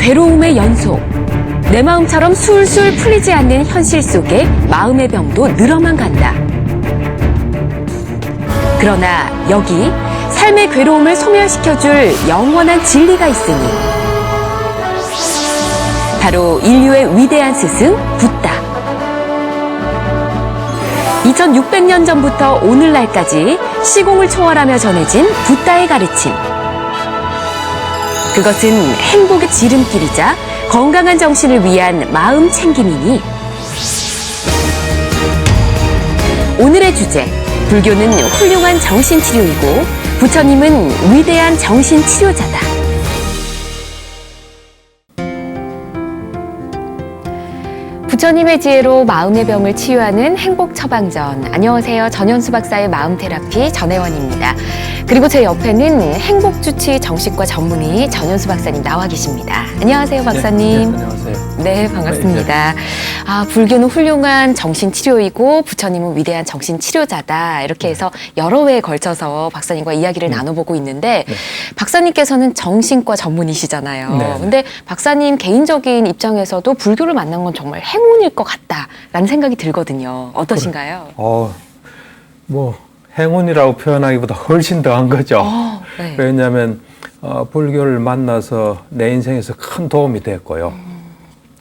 괴로움의 연속. 내 마음처럼 술술 풀리지 않는 현실 속에 마음의 병도 늘어만 간다. 그러나 여기 삶의 괴로움을 소멸시켜줄 영원한 진리가 있으니 바로 인류의 위대한 스승 붓다. 2600년 전부터 오늘날까지 시공을 초월하며 전해진 붓다의 가르침. 그것은 행복의 지름길이자 건강한 정신을 위한 마음 챙김이니 오늘의 주제, 불교는 훌륭한 정신치료이고 부처님은 위대한 정신치료자다. 부처님의 지혜로 마음의 병을 치유하는 행복 처방전. 안녕하세요. 전현수 박사의 마음테라피 전혜원입니다. 그리고 제 옆에는 행복주치 정신과 전문의 전현수 박사님 나와 계십니다. 안녕하세요, 박사님. 네, 안녕하세요. 네, 반갑습니다. 불교는 훌륭한 정신치료이고 부처님은 위대한 정신치료자다. 이렇게 해서 여러 회에 걸쳐서 박사님과 이야기를 나눠보고 있는데 박사님께서는 정신과 전문이시잖아요. 네. 근데 박사님 개인적인 입장에서도 불교를 만난 건 정말 행운일 것 같다라는 생각이 들거든요. 어떠신가요? 행운이라고 표현하기보다 훨씬 더한 거죠. 네. 왜냐하면 불교를 만나서 내 인생에서 큰 도움이 됐고요.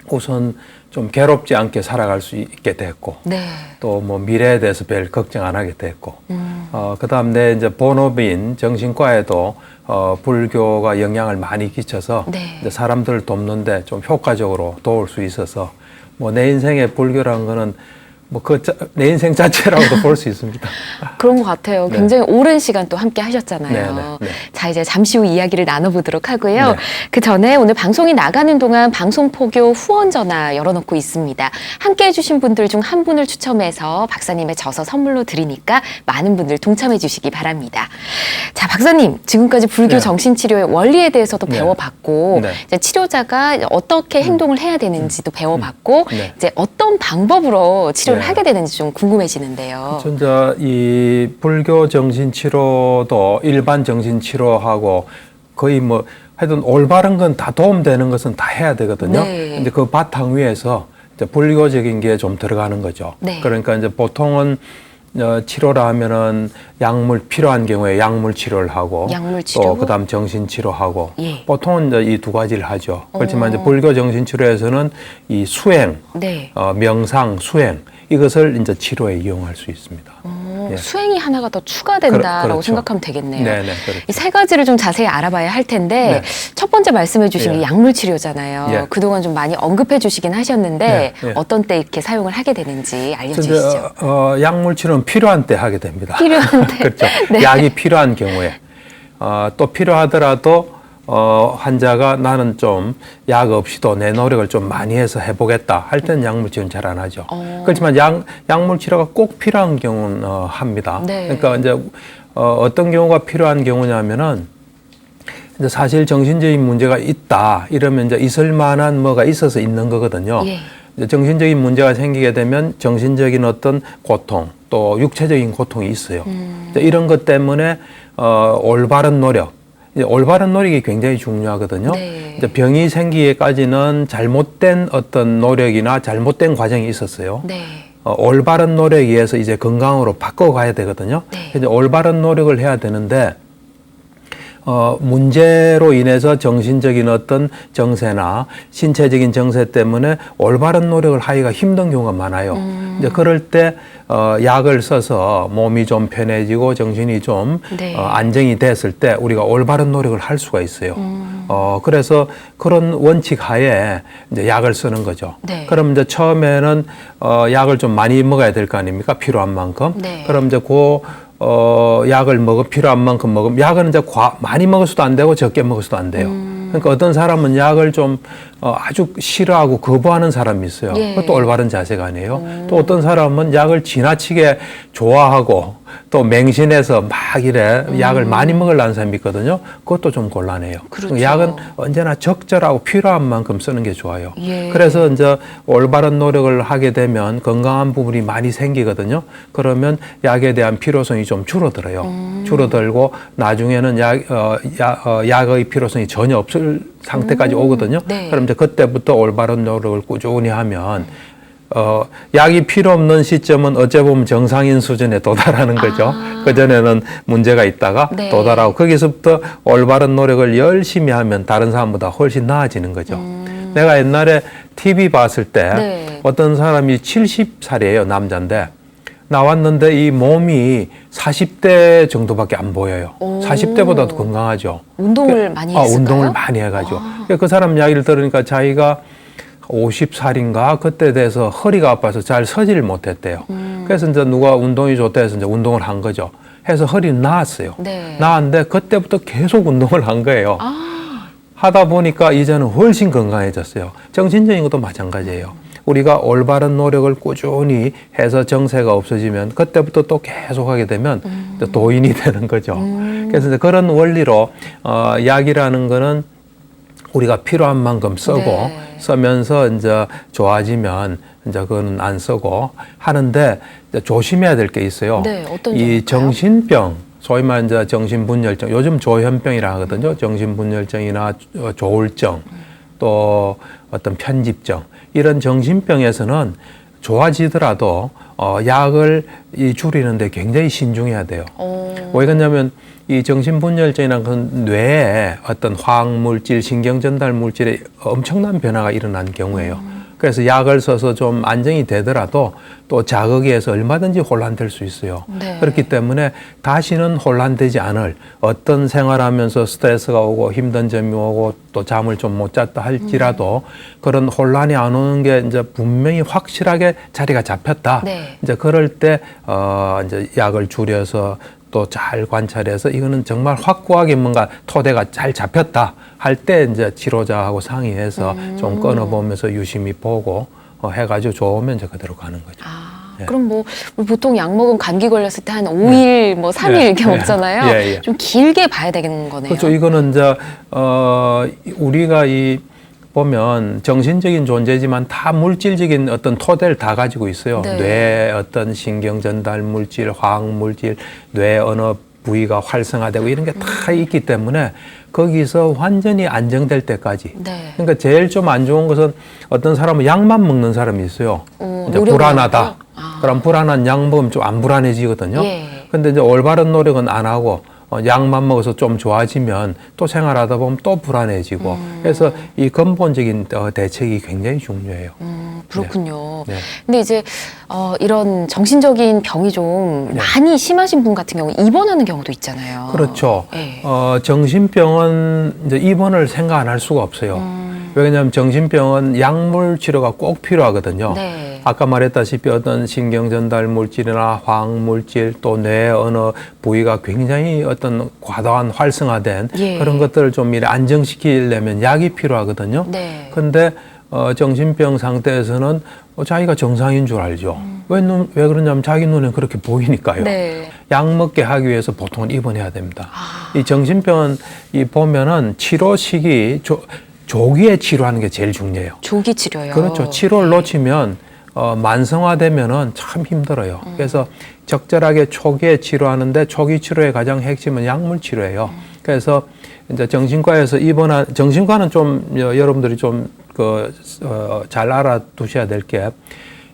우선 좀 괴롭지 않게 살아갈 수 있게 됐고, 네. 또 미래에 대해서 별 걱정 안 하게 됐고, 그다음 내 이제 본업인 정신과에도 불교가 영향을 많이 끼쳐서 네. 이제 사람들을 돕는데 좀 효과적으로 도울 수 있어서 내 인생의 불교라는 거는 내 인생 자체라고도 볼 수 있습니다. 그런 것 같아요. 네. 굉장히 오랜 시간 또 함께 하셨잖아요. 네. 자, 이제 잠시 후 이야기를 나눠보도록 하고요. 네. 그 전에 오늘 방송이 나가는 동안 방송포교 후원 전화 열어놓고 있습니다. 함께 해주신 분들 중 한 분을 추첨해서 박사님의 저서 선물로 드리니까 많은 분들 동참해 주시기 바랍니다. 자, 박사님, 지금까지 불교 네. 정신치료의 원리에 대해서도 네. 배워봤고 네. 이제 치료자가 어떻게 행동을 해야 되는지도 배워봤고 네. 이제 어떤 방법으로 치료를 네. 하게 되는지 좀 궁금해지는데요. 진짜 이 불교 정신치료도 일반 정신치료하고 거의 하여튼 올바른 건 다 도움되는 것은 다 해야 되거든요. 네. 근데 그 바탕 위에서 이제 불교적인 게 좀 들어가는 거죠. 네. 그러니까 이제 보통은 치료라 하면은 약물 필요한 경우에 약물 치료를 하고 약물 치료? 또 그다음 정신 치료하고 예. 보통은 이제 이 두 가지를 하죠. 그렇지만 이제 불교 정신 치료에서는 이 수행, 네. 명상, 수행 이것을 이제 치료에 이용할 수 있습니다. 예. 수행이 하나가 더 추가된다라고 그렇죠. 생각하면 되겠네요. 네네, 그렇죠. 이 세 가지를 좀 자세히 알아봐야 할 텐데 네. 첫 번째 말씀해 주신 예. 게 약물 치료잖아요. 예. 그동안 좀 많이 언급해 주시긴 하셨는데 예. 어떤 때 이렇게 사용을 하게 되는지 알려주시죠. 약물 치료는 필요한 때 하게 됩니다. 필요한 때. 그렇죠. 네. 약이 필요한 경우에 또 필요하더라도 환자가 나는 좀 약 없이도 내 노력을 좀 많이 해서 해보겠다 할 때는 약물 치료는 잘 안 하죠. 그렇지만 약물 치료가 꼭 필요한 경우는 합니다. 네. 그러니까 이제 어떤 경우가 필요한 경우냐면은 이제 사실 정신적인 문제가 있다 이러면 이제 있을 만한 뭐가 있어서 있는 거거든요. 예. 이제 정신적인 문제가 생기게 되면 정신적인 어떤 고통 또 육체적인 고통이 있어요. 이제 이런 것 때문에 올바른 노력, 이제 올바른 노력이 굉장히 중요하거든요. 네. 이제 병이 생기기까지는 잘못된 어떤 노력이나 잘못된 과정이 있었어요. 네. 올바른 노력에 의해서 이제 건강으로 바꿔가야 되거든요. 네. 이제 올바른 노력을 해야 되는데 문제로 인해서 정신적인 어떤 정세나 신체적인 정세 때문에 올바른 노력을 하기가 힘든 경우가 많아요. 이제 그럴 때 약을 써서 몸이 좀 편해지고 정신이 좀 네. 안정이 됐을 때 우리가 올바른 노력을 할 수가 있어요. 그래서 그런 원칙 하에 이제 약을 쓰는 거죠. 네. 그럼 이제 처음에는 약을 좀 많이 먹어야 될 거 아닙니까? 필요한 만큼. 네. 그럼 이제 약을 필요한 만큼 먹으면 약은 이제 많이 먹어서도 안 되고 적게 먹어서도 안 돼요. 그러니까 어떤 사람은 약을 좀 아주 싫어하고 거부하는 사람이 있어요. 예. 그것도 올바른 자세가 아니에요. 또 어떤 사람은 약을 지나치게 좋아하고 또 맹신해서 막 이래 약을 많이 먹으려는 사람이 있거든요. 그것도 좀 곤란해요. 그렇죠. 약은 언제나 적절하고 필요한 만큼 쓰는 게 좋아요. 예. 그래서 이제 올바른 노력을 하게 되면 건강한 부분이 많이 생기거든요. 그러면 약에 대한 필요성이 좀 줄어들어요. 줄어들고 나중에는 약의 필요성이 전혀 없을 상태까지 오거든요. 네. 그럼 이제 그때부터 올바른 노력을 꾸준히 하면 약이 필요 없는 시점은 어째 보면 정상인 수준에 도달하는 거죠. 그전에는 문제가 있다가 네. 도달하고 거기서부터 올바른 노력을 열심히 하면 다른 사람보다 훨씬 나아지는 거죠. 내가 옛날에 TV 봤을 때 네. 어떤 사람이 70살이에요, 남자인데 나왔는데 이 몸이 40대 정도밖에 안 보여요. 40대보다도 건강하죠. 운동을 많이 했을까요? 운동을 많이 해가지고. 그 사람 이야기를 들으니까 자기가 50살인가 그때 돼서 허리가 아파서 잘 서지를 못했대요. 그래서 이제 누가 운동이 좋다 해서 이제 운동을 한 거죠. 해서 허리는 나았어요. 네. 나았는데 그때부터 계속 운동을 한 거예요. 하다 보니까 이제는 훨씬 건강해졌어요. 정신적인 것도 마찬가지예요. 우리가 올바른 노력을 꾸준히 해서 정세가 없어지면 그때부터 또 계속 하게 되면 또 도인이 되는 거죠. 그래서 이제 그런 원리로 약이라는 거는 우리가 필요한 만큼 쓰고 네. 쓰면서 이제 좋아지면 이제 그거는 안 쓰고 하는데 이제 조심해야 될 게 있어요. 네, 어떤 이 점일까요? 정신병, 소위 말하는 이제 정신분열증, 요즘 조현병이라 하거든요. 정신분열증이나 조울증, 또 어떤 편집증 이런 정신병에서는 좋아지더라도 약을 줄이는데 굉장히 신중해야 돼요. 왜 그러냐면 이 정신분열증이라는 건 뇌에 어떤 화학물질, 신경전달물질에 엄청난 변화가 일어난 경우예요. 그래서 약을 써서 좀 안정이 되더라도 또 자극에 의해서 얼마든지 혼란될 수 있어요. 네. 그렇기 때문에 다시는 혼란되지 않을 어떤 생활하면서 스트레스가 오고 힘든 점이 오고 또 잠을 좀 못 잤다 할지라도 그런 혼란이 안 오는 게 이제 분명히 확실하게 자리가 잡혔다. 네. 이제 그럴 때 이제 약을 줄여서 또 잘 관찰해서 이거는 정말 확고하게 뭔가 토대가 잘 잡혔다 할 때 이제 치료자하고 상의해서 좀 끊어보면서 유심히 보고 해가지고 좋으면 이제 그대로 가는 거죠. 예. 그럼 뭐 우리 보통 약 먹으면 감기 걸렸을 때 한 5일, 뭐 3일 예. 이렇게 예. 먹잖아요. 예, 예. 좀 길게 봐야 되는 거네요. 그렇죠. 이거는 이제 우리가 이 보면 정신적인 존재지만 다 물질적인 어떤 토대를 다 가지고 있어요. 네. 뇌에 어떤 신경 전달 물질, 화학 물질, 뇌 어느 부위가 활성화되고 이런 게 다 있기 때문에 거기서 완전히 안정될 때까지. 네. 그러니까 제일 좀 안 좋은 것은 어떤 사람은 약만 먹는 사람이 있어요. 이제 노력을 불안하다. 하고요? 그럼 불안한 약 먹으면 좀 안 불안해지거든요. 예. 근데 이제 올바른 노력은 안 하고 약만 먹어서 좀 좋아지면 또 생활하다 보면 또 불안해지고 그래서 이 근본적인 대책이 굉장히 중요해요. 그렇군요. 네. 근데 이제 이런 정신적인 병이 좀 네. 많이 심하신 분 같은 경우 입원하는 경우도 있잖아요. 그렇죠. 네. 정신병은 이제 입원을 생각 안 할 수가 없어요. 왜냐하면 정신병은 약물 치료가 꼭 필요하거든요. 네. 아까 말했다시피 어떤 신경전달 물질이나 화학물질 또 뇌 어느 부위가 굉장히 어떤 과도한 활성화된 예. 그런 것들을 좀 이렇게 안정시키려면 약이 필요하거든요. 네. 근데 정신병 상태에서는 자기가 정상인 줄 알죠. 왜 그러냐면 자기 눈에 그렇게 보이니까요. 네. 약 먹게 하기 위해서 보통은 입원해야 됩니다. 이 정신병은 보면은 치료 시기 조기에 치료하는 게 제일 중요해요. 조기 치료요. 그렇죠. 치료를 놓치면 만성화되면은 참 힘들어요. 그래서 적절하게 초기에 치료하는데 초기 치료의 가장 핵심은 약물 치료예요. 그래서 이제 정신과에서 정신과는 좀 여러분들이 좀 잘 알아두셔야 될 게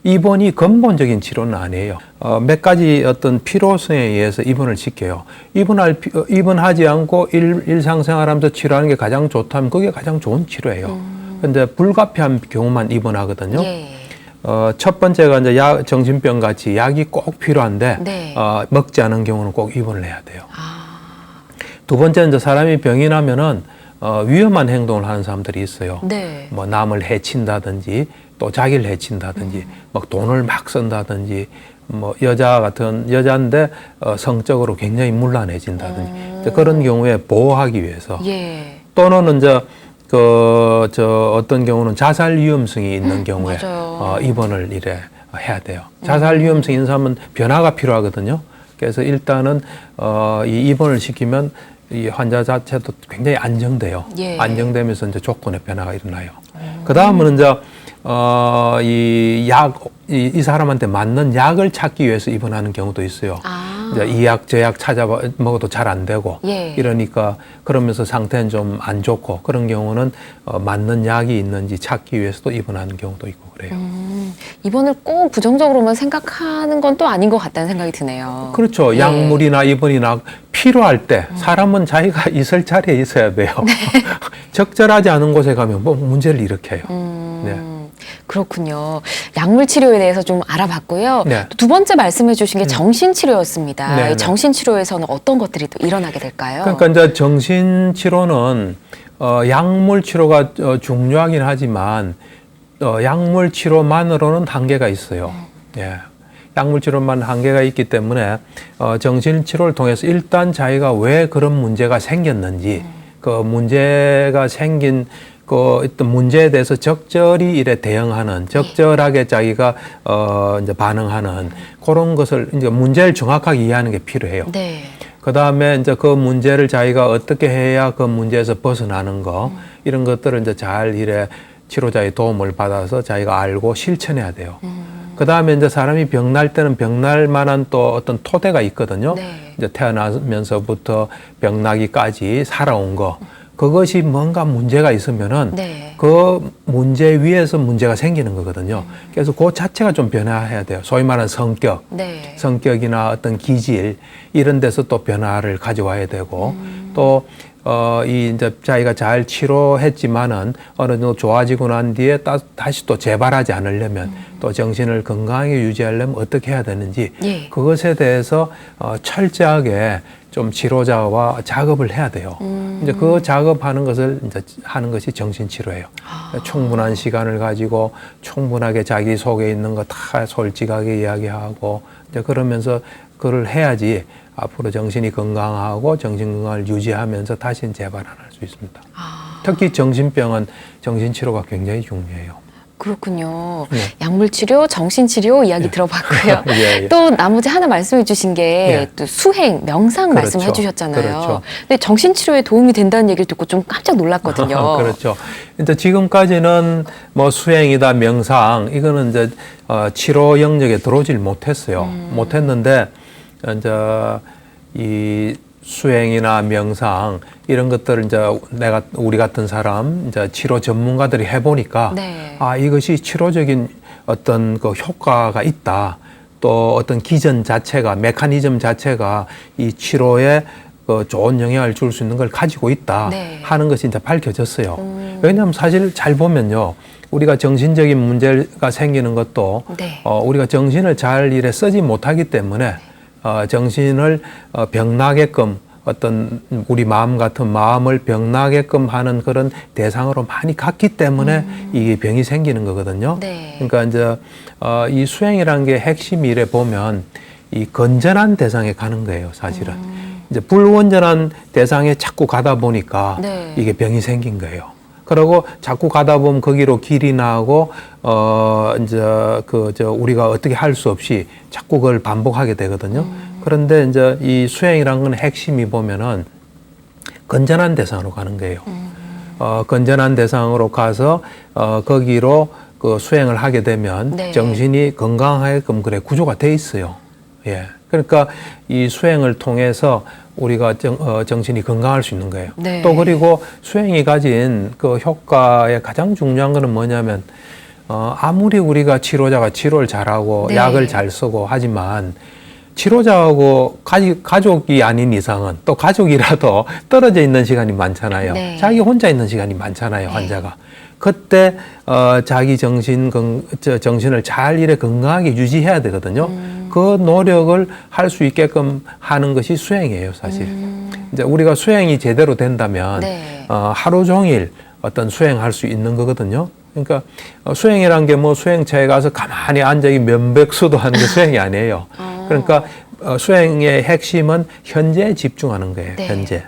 입원이 근본적인 치료는 아니에요. 몇 가지 어떤 필요성에 의해서 입원을 시켜요. 입원하지 않고 일상생활하면서 치료하는 게 가장 좋다면 그게 가장 좋은 치료예요. 근데 불가피한 경우만 입원하거든요. 예. 첫 번째가 이제 정신병 같이 약이 꼭 필요한데 네. 먹지 않은 경우는 꼭 입원을 해야 돼요. 두 번째는 이제 사람이 병이 나면은 위험한 행동을 하는 사람들이 있어요. 네. 뭐 남을 해친다든지 또 자기를 해친다든지 막 돈을 막 쓴다든지 뭐 여자인데 성적으로 굉장히 문란해진다든지 이제 그런 경우에 보호하기 위해서 예. 또는 이제 어떤 경우는 자살 위험성이 있는 경우에 맞아요. 입원을 해야 돼요. 자살 위험성이 있는 사람은 변화가 필요하거든요. 그래서 일단은 이 입원을 시키면 이 환자 자체도 굉장히 안정돼요. 예. 안정되면서 이제 조건의 변화가 일어나요. 그 다음은 이제 이 사람한테 맞는 약을 찾기 위해서 입원하는 경우도 있어요. 이제 이 약, 저 약 찾아 먹어도 잘 안 되고 예. 이러니까 그러면서 상태는 좀 안 좋고 그런 경우는 맞는 약이 있는지 찾기 위해서도 입원하는 경우도 있고 그래요. 입원을 꼭 부정적으로만 생각하는 건 또 아닌 것 같다는 생각이 드네요. 그렇죠. 예. 약물이나 입원이나 필요할 때 사람은 자기가 있을 자리에 있어야 돼요. 적절하지 않은 곳에 가면 뭐 문제를 일으켜요. 네. 그렇군요. 약물 치료에 대해서 좀 알아봤고요. 네. 두 번째 말씀해 주신 게 정신치료였습니다. 네, 네. 이 정신치료에서는 어떤 것들이 또 일어나게 될까요? 그러니까 이제 정신치료는 약물 치료가 중요하긴 하지만 약물 치료만으로는 한계가 있어요. 예. 약물 치료만 한계가 있기 때문에 정신치료를 통해서 일단 자기가 왜 그런 문제가 생겼는지 그 문제가 생긴 그 어떤 문제에 대해서 적절히 이래 대응하는 적절하게 자기가 이제 반응하는 그런 것을 이제 문제를 정확하게 이해하는 게 필요해요. 네. 그 다음에 이제 그 문제를 자기가 어떻게 해야 그 문제에서 벗어나는 거 이런 것들을 이제 잘 이래 치료자의 도움을 받아서 자기가 알고 실천해야 돼요. 그 다음에 이제 사람이 병날 때는 병날 만한 또 어떤 토대가 있거든요. 네. 이제 태어나면서부터 병나기까지 살아온 거. 그것이 뭔가 문제가 있으면은 네. 그 문제 위에서 문제가 생기는 거거든요. 그래서 그 자체가 좀 변화해야 돼요. 소위 말하는 성격, 네. 성격이나 어떤 기질 이런 데서 또 변화를 가져와야 되고 또 이제 자기가 잘 치료했지만은 어느 정도 좋아지고 난 뒤에 다시 또 재발하지 않으려면 또 정신을 건강하게 유지하려면 어떻게 해야 되는지 예. 그것에 대해서 철저하게 좀 치료자와 작업을 해야 돼요. 이제 그 작업하는 것을 이제 하는 것이 정신치료예요. 충분한 시간을 가지고 충분하게 자기 속에 있는 거 다 솔직하게 이야기하고 이제 그러면서 그걸 해야지 앞으로 정신이 건강하고 정신 건강을 유지하면서 다시 재발 안 할 수 있습니다. 특히 정신병은 정신치료가 굉장히 중요해요. 그렇군요. 네. 약물치료, 정신치료 이야기 들어봤고요. 예, 예. 또 나머지 하나 말씀해 주신 게 또 예. 수행, 명상 그렇죠. 말씀해 주셨잖아요. 그렇죠. 근데 정신치료에 도움이 된다는 얘기를 듣고 좀 깜짝 놀랐거든요. 그렇죠. 이제 지금까지는 뭐 수행이다, 명상 이거는 이제 치료 영역에 들어오질 못했어요. 못했는데 이제 이 수행이나 명상 이런 것들을 이제 우리 같은 사람 이제 치료 전문가들이 해보니까 네. 이것이 치료적인 어떤 그 효과가 있다. 또 어떤 기전 자체가 메커니즘 자체가 이 치료에 그 좋은 영향을 줄 수 있는 걸 가지고 있다 네. 하는 것이 이제 밝혀졌어요. 왜냐하면 사실 잘 보면요. 우리가 정신적인 문제가 생기는 것도 네. 우리가 정신을 잘 일에 쓰지 못하기 때문에 정신을 병나게끔 어떤 우리 마음 같은 마음을 병나게끔 하는 그런 대상으로 많이 갔기 때문에 이게 병이 생기는 거거든요. 네. 그러니까 이제 이 수행이라는 게 핵심이 이래 보면 이 건전한 대상에 가는 거예요, 사실은. 이제 불건전한 대상에 자꾸 가다 보니까 네. 이게 병이 생긴 거예요. 그리고 자꾸 가다 보면 거기로 길이 나고 이제 우리가 어떻게 할 수 없이 자꾸 그걸 반복하게 되거든요. 그런데 이제 이 수행이라는 건 핵심이 보면은 건전한 대상으로 가는 거예요. 건전한 대상으로 가서 거기로 그 수행을 하게 되면 네. 정신이 건강하게끔 그래 구조가 돼 있어요. 예. 그러니까 이 수행을 통해서 우리가 정신이 건강할 수 있는 거예요. 네. 또 그리고 수행이 가진 그 효과의 가장 중요한 거는 뭐냐면 아무리 우리가 치료자가 치료를 잘하고 네. 약을 잘 쓰고 하지만 치료자하고 가족이 아닌 이상은 또 가족이라도 떨어져 있는 시간이 많잖아요. 네. 자기 혼자 있는 시간이 많잖아요, 네. 환자가. 그때 자기 정신을 잘 이래 건강하게 유지해야 되거든요. 그 노력을 할 수 있게끔 하는 것이 수행이에요, 사실. 이제 우리가 수행이 제대로 된다면 네. 하루 종일 어떤 수행할 수 있는 거거든요. 그러니까 수행이란 게 뭐 수행차에 가서 가만히 앉아 면백수도 하는 게 수행이 아니에요. 그러니까 수행의 핵심은 현재에 집중하는 거예요. 네.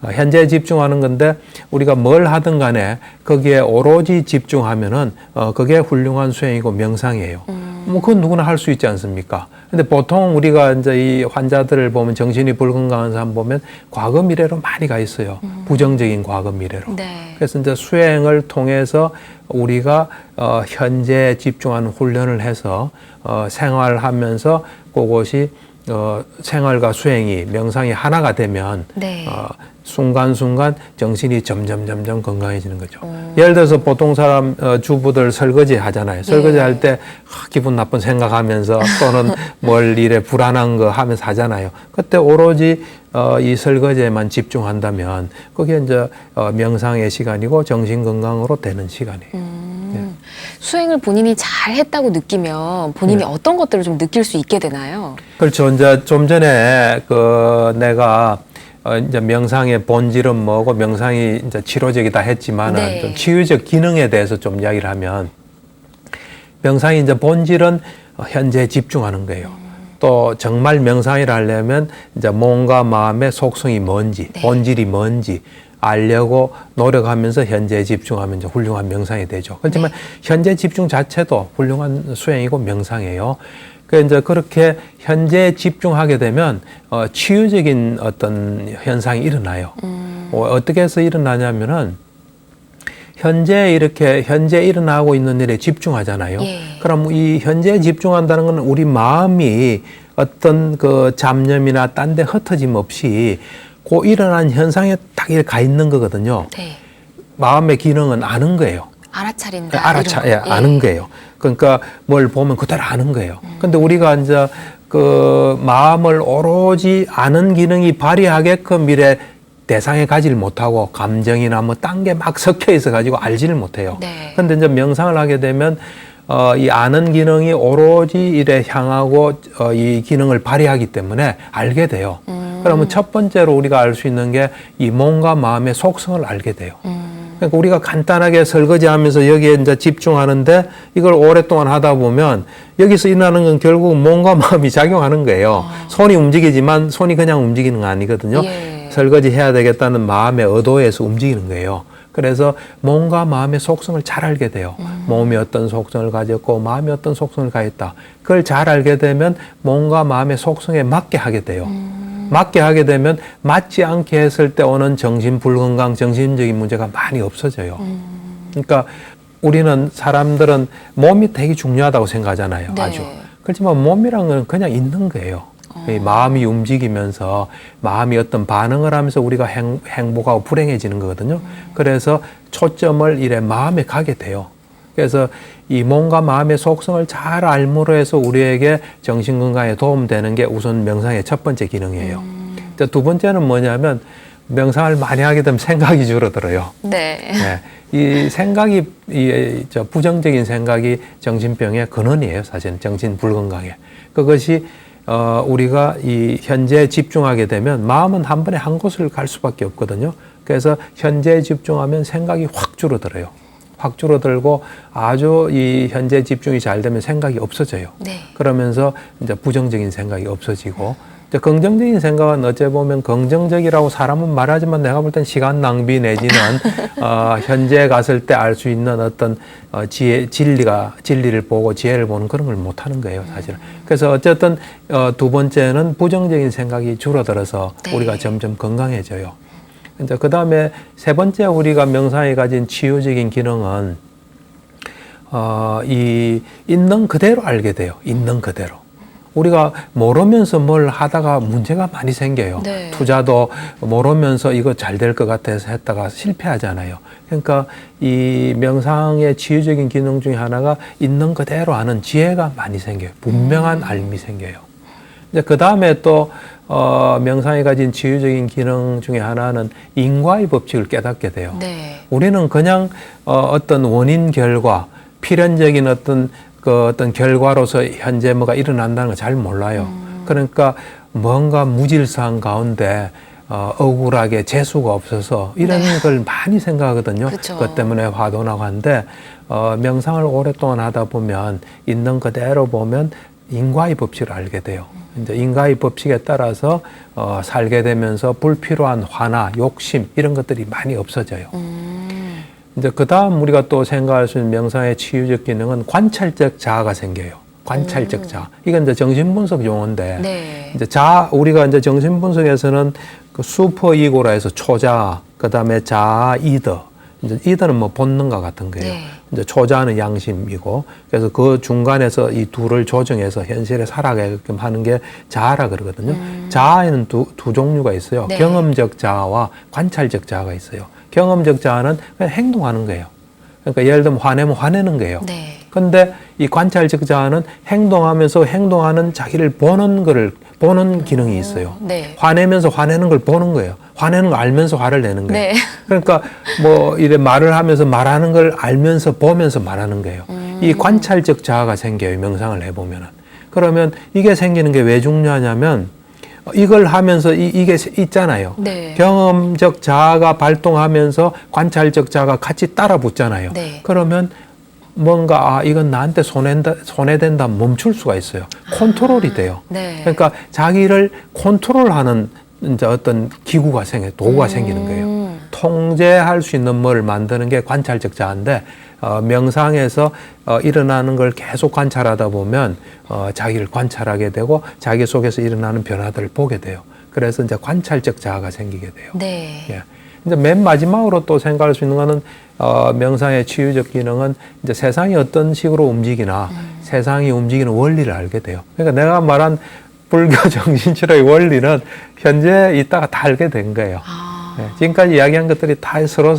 현재에 집중하는 건데 우리가 뭘 하든 간에 거기에 오로지 집중하면은 그게 훌륭한 수행이고 명상이에요. 뭐 그건 누구나 할 수 있지 않습니까? 근데 보통 우리가 이제 이 환자들을 보면 정신이 불건강한 사람 보면 과거 미래로 많이 가 있어요. 부정적인 과거 미래로. 네. 그래서 이제 수행을 통해서 우리가 현재에 집중하는 훈련을 해서 생활하면서 그것이 생활과 수행이 명상이 하나가 되면 네. 순간순간 정신이 점점 건강해지는 거죠. 예를 들어서 보통 사람 주부들 설거지 하잖아요. 설거지 할 때 기분 나쁜 생각하면서 또는 뭘 일에 불안한 거 하면서 하잖아요. 그때 오로지 이 설거지에만 집중한다면 그게 이제 명상의 시간이고 정신 건강으로 되는 시간이에요. 수행을 본인이 잘 했다고 느끼면 본인이 어떤 것들을 좀 느낄 수 있게 되나요? 그렇죠. 이제 좀 전에 내가 이제 명상의 본질은 뭐고 명상이 이제 치료적이다 했지만은 네. 좀 치유적 기능에 대해서 좀 이야기를 하면 명상이 이제 본질은 현재에 집중하는 거예요. 또 정말 명상을 하려면 이제 몸과 마음의 속성이 뭔지, 네. 본질이 뭔지 알려고 노력하면서 현재에 집중하면 이제 훌륭한 명상이 되죠. 그렇지만 현재 집중 자체도 훌륭한 수행이고 명상이에요. 그 이제 그렇게 현재에 집중하게 되면 치유적인 어떤 현상이 일어나요. 어떻게 해서 일어나냐면은 현재 일어나고 있는 일에 집중하잖아요. 예. 그럼 이 현재에 집중한다는 건 우리 마음이 어떤 그 잡념이나 딴 데 흩어짐 없이 그 일어난 현상에 딱 이렇게 가 있는 거거든요. 네. 마음의 기능은 아는 거예요. 알아차린다. 아는 거예요. 그러니까 뭘 보면 그대로 아는 거예요. 근데 우리가 이제 그 마음을 오로지 아는 기능이 발휘하게끔 이래 대상에 가지를 못하고 감정이나 뭐 딴 게 막 섞여 있어 가지고 알지를 못해요. 네. 근데 이제 명상을 하게 되면 이 아는 기능이 오로지 이래 향하고 이 기능을 발휘하기 때문에 알게 돼요. 그러면 첫 번째로 우리가 알 수 있는 게 이 몸과 마음의 속성을 알게 돼요. 그러니까 우리가 간단하게 설거지하면서 여기에 이제 집중하는데 이걸 오랫동안 하다 보면 여기서 일어나는 건 결국 몸과 마음이 작용하는 거예요. 손이 움직이지만 손이 그냥 움직이는 거 아니거든요. 예. 설거지 해야 되겠다는 마음의 의도에서 움직이는 거예요. 그래서 몸과 마음의 속성을 잘 알게 돼요. 몸이 어떤 속성을 가졌고 마음이 어떤 속성을 가졌다. 그걸 잘 알게 되면 몸과 마음의 속성에 맞게 하게 돼요. 맞게 하게 되면 맞지 않게 했을 때 오는 정신 불건강, 정신적인 문제가 많이 없어져요. 그러니까 우리는 사람들은 몸이 되게 중요하다고 생각하잖아요. 네. 아주. 그렇지만 몸이란 건 그냥 있는 거예요. 이 마음이 움직이면서 마음이 어떤 반응을 하면서 우리가 행복하고 불행해지는 거거든요. 그래서 초점을 이래 마음에 가게 돼요. 그래서 이 몸과 마음의 속성을 잘 알므로 해서 우리에게 정신건강에 도움되는 게 우선 명상의 첫 번째 기능이에요. 두 번째는 뭐냐면 명상을 많이 하게 되면 생각이 줄어들어요. 네. 네. 이 생각이, 부정적인 생각이 정신병의 근원이에요. 사실은 정신 불건강에. 그것이 우리가 이 현재에 집중하게 되면 마음은 한 번에 한 곳을 갈 수밖에 없거든요. 그래서 현재에 집중하면 생각이 확 줄어들어요. 확 줄어들고 아주 이 현재 집중이 잘 되면 생각이 없어져요. 네. 그러면서 이제 부정적인 생각이 없어지고 이제 긍정적인 생각은 어째 보면 긍정적이라고 사람은 말하지만 내가 볼 땐 시간 낭비 내지는 현재에 갔을 때 알 수 있는 어떤 진리를 보고 지혜를 보는 그런 걸 못 하는 거예요, 사실은. 그래서 어쨌든 두 번째는 부정적인 생각이 줄어들어서 네. 우리가 점점 건강해져요. 이제 그 다음에 세 번째 우리가 명상이 가진 치유적인 기능은 이 있는 그대로 알게 돼요. 있는 그대로. 우리가 모르면서 뭘 하다가 문제가 많이 생겨요. 네. 투자도 모르면서 이거 잘 될 것 같아서 했다가 실패하잖아요. 그러니까 이 명상의 치유적인 기능 중에 하나가 있는 그대로 아는 지혜가 많이 생겨요. 분명한 알미 생겨요. 이제 그 다음에 또 명상이 가진 치유적인 기능 중에 하나는 인과의 법칙을 깨닫게 돼요. 네. 우리는 그냥 어떤 원인 결과, 필연적인 어떤 결과로서 현재 뭐가 일어난다는 걸 잘 몰라요. 그러니까 뭔가 무질서한 가운데 억울하게 재수가 없어서 이런 걸 많이 생각하거든요. 그쵸. 그것 때문에 화도 나고 한데 명상을 오랫동안 하다 보면 있는 그대로 보면 인과의 법칙을 알게 돼요. 이제 인과의 법칙에 따라서 살게 되면서 불필요한 화나 욕심 이런 것들이 많이 없어져요. 이제 그 다음 우리가 또 생각할 수 있는 명상의 치유적 기능은 관찰적 자아가 생겨요. 관찰적 자아. 이건 이제 정신분석 용어인데, 네. 이제 우리가 이제 정신분석에서는 그 슈퍼 이고라 해서 초자, 그 다음에 자아, 이더. 이제 이더는 뭐 본능과 같은 거예요. 네. 이제 초자는 양심이고, 그래서 그 중간에서 이 둘을 조정해서 현실에 살아가게끔 하는 게 자아라 그러거든요. 자아에는 두 종류가 있어요. 네. 경험적 자아와 관찰적 자아가 있어요. 경험적 자아는 그냥 행동하는 거예요. 그러니까 예를 들면 화내면 화내는 거예요. 네. 근데 이 관찰적 자아는 행동하면서 행동하는 자기를 보는 기능이 있어요. 네. 화내면서 화내는 걸 보는 거예요. 화내는 걸 알면서 화를 내는 거예요. 네. 그러니까 뭐 이래 말을 하면서 말하는 걸 알면서 보면서 말하는 거예요. 이 관찰적 자아가 생겨요. 명상을 해보면은. 그러면 이게 생기는 게 왜 중요하냐면 이걸 하면서 이게 있잖아요. 네. 경험적 자아가 발동하면서 관찰적 자아가 같이 따라 붙잖아요. 네. 그러면 뭔가 이건 나한테 손해된다 멈출 수가 있어요. 컨트롤이 돼요. 네. 그러니까 자기를 컨트롤하는 이제 어떤 기구가 도구가 생기는 거예요. 통제할 수 있는 뭐를 만드는 게 관찰적 자아인데 명상에서 일어나는 걸 계속 관찰하다 보면 자기를 관찰하게 되고 자기 속에서 일어나는 변화들을 보게 돼요. 그래서 이제 관찰적 자아가 생기게 돼요. 네. 예. 이제 맨 마지막으로 또 생각할 수 있는 거는 명상의 치유적 기능은 이제 세상이 어떤 식으로 움직이나 세상이 움직이는 원리를 알게 돼요. 그러니까 내가 말한 불교 정신치료의 원리는 현재 있다가 다 알게 된 거예요. 네, 지금까지 이야기한 것들이 다 서로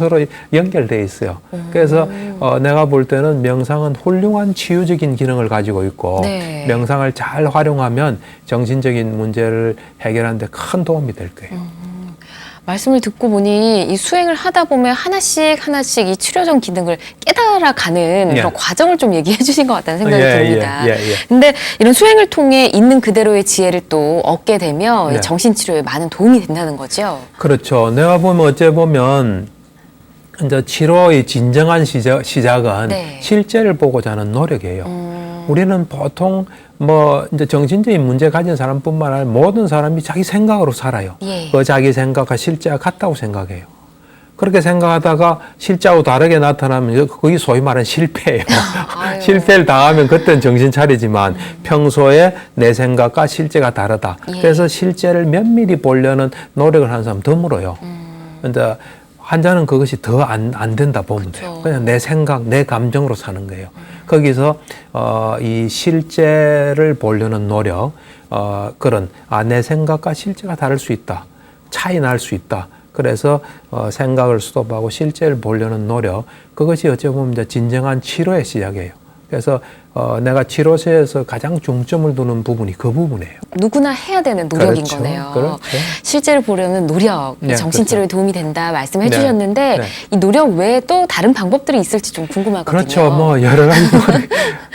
연결돼 있어요. 그래서 내가 볼 때는 명상은 훌륭한 치유적인 기능을 가지고 있고 네. 명상을 잘 활용하면 정신적인 문제를 해결하는 데 큰 도움이 될 거예요. 말씀을 듣고 보니 이 수행을 하다 보면 하나씩 이 치료적 기능을 깨달아가는 예. 그런 과정을 좀 얘기해 주신 것 같다는 생각이 예, 듭니다. 예. 근데 이런 수행을 통해 있는 그대로의 지혜를 또 얻게 되면 예. 이 정신치료에 많은 도움이 된다는 거죠. 그렇죠. 내가 보면 어째 보면 이제 치료의 진정한 시작은 네. 실제를 보고자 하는 노력이에요. 우리는 보통 뭐 이제 정신적인 문제 가진 사람뿐만 아니라 모든 사람이 자기 생각으로 살아요. 예. 그 자기 생각과 실제가 같다고 생각해요. 그렇게 생각하다가 실제하고 다르게 나타나면 그게 소위 말하는 실패예요. 아유. 실패를 당하면 그때는 정신 차리지만 평소에 내 생각과 실제가 다르다. 예. 그래서 실제를 면밀히 보려는 노력을 하는 사람 드물어요. 근데 환자는 그것이 더 안 된다 보면 돼요. 그렇죠. 그냥 내 생각, 내 감정으로 사는 거예요. 거기서 이 실제를 보려는 노력, 내 생각과 실제가 다를 수 있다. 차이 날 수 있다. 그래서 생각을 스톱하고 실제를 보려는 노력, 그것이 어찌 보면 이제 진정한 치료의 시작이에요. 그래서 내가 치료세에서 가장 중점을 두는 부분이 그 부분이에요. 누구나 해야 되는 노력인 그렇죠. 거네요. 그렇죠. 실제를 보려는 노력, 네, 정신치료에 그렇죠. 도움이 된다 말씀해 네. 주셨는데 네. 이 노력 외에 또 다른 방법들이 있을지 좀 궁금하거든요. 그렇죠. 뭐 여러 가지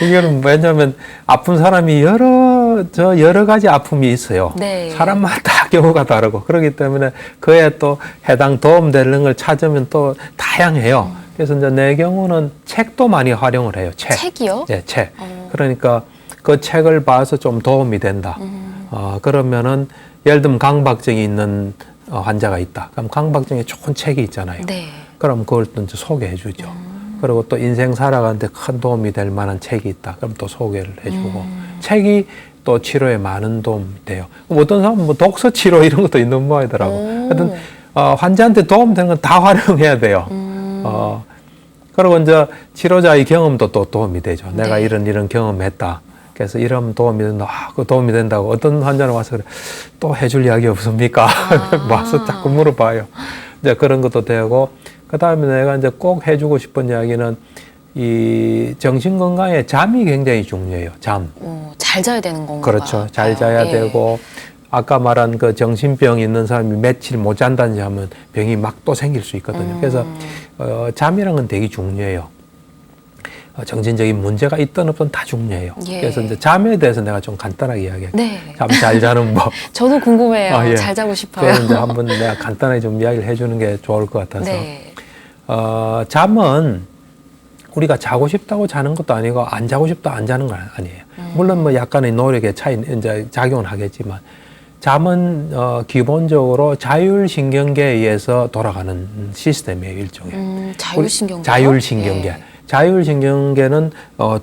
이거는 왜냐하면 아픈 사람이 여러 가지 아픔이 있어요. 네. 사람마다 다 경우가 다르고 그렇기 때문에 그에 또 해당 도움되는 걸 찾으면 또 다양해요. 그래서 이제 내 경우는 책도 많이 활용을 해요. 책이요? 네, 책. 그러니까 그 책을 봐서 좀 도움이 된다. 그러면은 예를 들면 강박증이 있는 환자가 있다. 그럼 강박증에 좋은 책이 있잖아요. 네. 그럼 그걸 또 이제 소개해 주죠. 그리고 또 인생 살아가는데 큰 도움이 될 만한 책이 있다. 그럼 또 소개를 해주고 책이 또 치료에 많은 도움이 돼요. 어떤 사람은 뭐 독서 치료 이런 것도 있는 모양이더라고. 하여튼 환자한테 도움되는 건 다 활용해야 돼요. 그리고 이제 치료자의 경험도 또 도움이 되죠. 네. 내가 이런 경험했다. 그래서 이런 도움이 된다. 그 도움이 된다고 어떤 환자는 와서 그래. 또 해줄 이야기 없습니까? 와서 자꾸 물어봐요. 이제 그런 것도 되고, 그 다음에 내가 이제 꼭 해주고 싶은 이야기는 이 정신 건강에 잠이 굉장히 중요해요. 잠. 잘 자야 되는 건가요? 그렇죠. 잘 자야 예. 되고, 아까 말한 그 정신병 있는 사람이 며칠 못 잔다든지 하면 병이 막 또 생길 수 있거든요. 그래서 잠이라는 건 되게 중요해요. 정신적인 문제가 있든 없든 다 중요해요. 예. 그래서 이제 잠에 대해서 내가 좀 간단하게 이야기할게요. 네. 잠 잘 자는 법. 저도 궁금해요. 예. 잘 자고 싶어요. 그래서 이제 한번 내가 간단하게 좀 이야기를 해주는 게 좋을 것 같아서. 네. 잠은 우리가 자고 싶다고 자는 것도 아니고 안 자고 싶다 안 자는 건 아니에요. 물론 뭐 약간의 노력의 차이 이제 작용은 하겠지만 잠은 기본적으로 자율신경계에 의해서 돌아가는 시스템이에요, 일종의. 자율신경계. 자율신경계. 예. 자율신경계는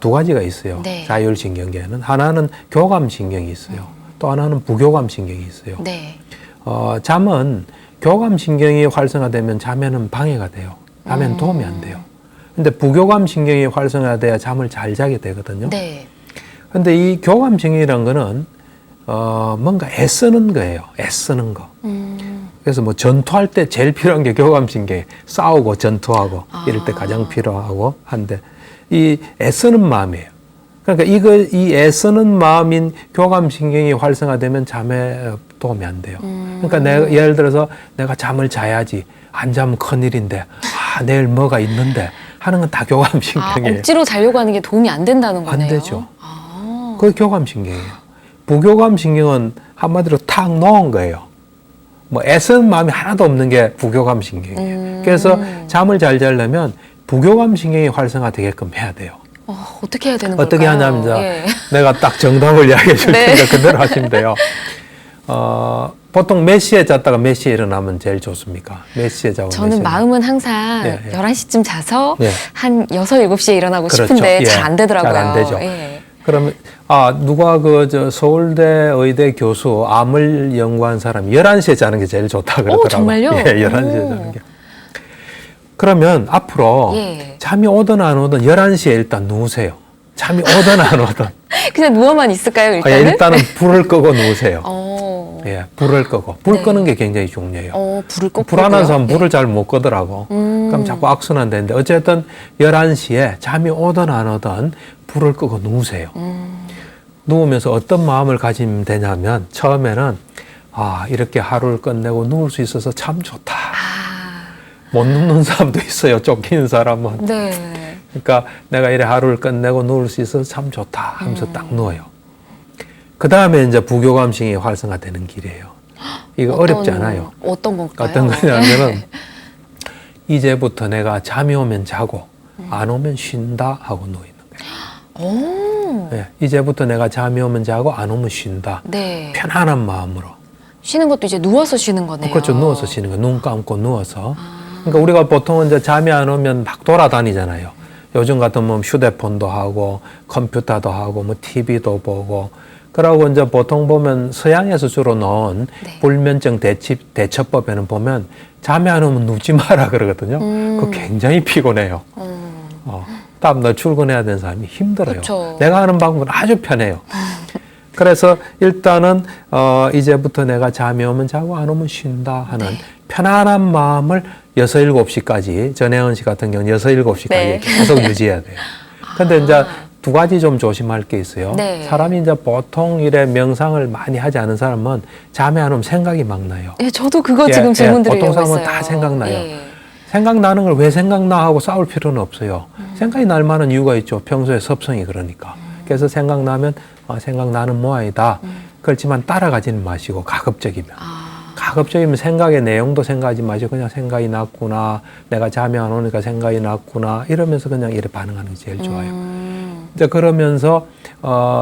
두 가지가 있어요. 네. 자율신경계는 하나는 교감신경이 있어요. 또 하나는 부교감신경이 있어요. 네. 잠은 교감신경이 활성화되면 잠에는 방해가 돼요. 잠에는 도움이 안 돼요. 근데 부교감신경이 활성화돼야 잠을 잘 자게 되거든요. 네. 근데 이 교감신경이란 거는 뭔가 애쓰는 거예요. 애쓰는 거. 그래서 뭐 전투할 때 제일 필요한 게 교감신경이 싸우고 전투하고 이럴 때 가장 필요하고 한데 이 애쓰는 마음이에요. 그러니까 이 애쓰는 마음인 교감신경이 활성화되면 잠에 도움이 안 돼요. 그러니까 예를 들어서 내가 잠을 자야지 안 자면 큰일인데 내일 뭐가 있는데 하는 건 다 교감신경이에요. 억지로 자려고 하는 게 도움이 안 된다는 거네요. 안 되죠. 그게 교감신경이에요. 부교감신경은 한마디로 탁 놓은 거예요. 뭐 애쓰는 마음이 하나도 없는 게 부교감신경이에요. 그래서 잠을 잘 자려면 부교감신경이 활성화되게끔 해야 돼요. 어떻게 해야 되는 걸까요? 어떻게 하냐면 예. 내가 딱 정답을 이야기해 줄 네. 테니까 그대로 하시면 돼요. 보통 몇 시에 잤다가 몇 시에 일어나면 제일 좋습니까? 몇 시에 자고 저는 몇 시에 마음은 항상 예, 예. 11시쯤 자서 예. 한 6, 7시에 일어나고 그렇죠. 싶은데 예. 잘 안 되더라고요. 잘 안 되죠. 예. 그러면 누가 서울대 의대 교수 암을 연구한 사람이 11시에 자는 게 제일 좋다 그러더라고요. 정말요? 예, 11시에 자는 게. 그러면 앞으로 예. 잠이 오든 안 오든 11시에 일단 누우세요. 잠이 오든 안 오든. 그냥 누워만 있을까요, 일단은? 일단은 불을 끄고 누우세요. 네. 불을 끄고. 불 네. 끄는 게 굉장히 중요해요. 불을 꼭 불안한 끄고요. 사람은 예. 불을 잘 못 끄더라고. 그럼 자꾸 악순환되는데 어쨌든 11시에 잠이 오든 안 오든 불을 끄고 누우세요. 누우면서 어떤 마음을 가지면 되냐면 처음에는 이렇게 하루를 끝내고 누울 수 있어서 참 좋다. 못 눕는 사람도 있어요. 쫓기는 사람은. 네. 그러니까 내가 이래 하루를 끝내고 누울 수 있어서 참 좋다 하면서 딱 누워요. 그 다음에 이제 부교감신경이 활성화되는 길이에요. 이거 어렵지 않아요. 어떤 건가요? 어떤 거냐면은 이제부터 내가 잠이 오면 자고 안 오면 쉰다 하고 누워 있는 거예요. 네, 이제부터 내가 잠이 오면 자고 안 오면 쉰다. 네. 편안한 마음으로. 쉬는 것도 이제 누워서 쉬는 거네요. 그렇죠. 누워서 쉬는 거예요. 눈 감고 누워서. 그러니까 우리가 보통은 이제 잠이 안 오면 막 돌아다니잖아요. 요즘 같으면 휴대폰도 하고 컴퓨터도 하고 뭐 TV도 보고 그러고 이제 보통 보면 서양에서 주로 넣은 네. 불면증 대처법에는 보면 잠이 안 오면 눕지 마라 그러거든요. 그거 굉장히 피곤해요. 다음날 출근해야 되는 사람이 힘들어요. 그쵸. 내가 하는 방법은 아주 편해요. 그래서 일단은 이제부터 내가 잠이 오면 자고 안 오면 쉰다 하는 네. 편안한 마음을 6, 7시까지 전혜원 씨 같은 경우는 6, 7시까지 네. 계속 유지해야 돼요. 근데 이제 두 가지 좀 조심할 게 있어요. 네. 사람이 이제 보통 일에 명상을 많이 하지 않은 사람은 잠이 안 오면 생각이 막 나요. 예, 저도 그거 지금 질문 드리려고 보통 사람은 했어요. 다 생각나요. 예. 생각나는 걸 왜 생각나 하고 싸울 필요는 없어요. 생각이 날 만한 이유가 있죠. 평소에 섭성이 그러니까. 그래서 생각나면 생각나는 모양이다. 그렇지만 따라가지는 마시고 가급적이면. 가급적이면 생각의 내용도 생각하지 마시고 그냥 생각이 났구나. 내가 잠이 안 오니까 생각이 났구나. 이러면서 그냥 이렇게 반응하는 게 제일 좋아요. 이제 그러면서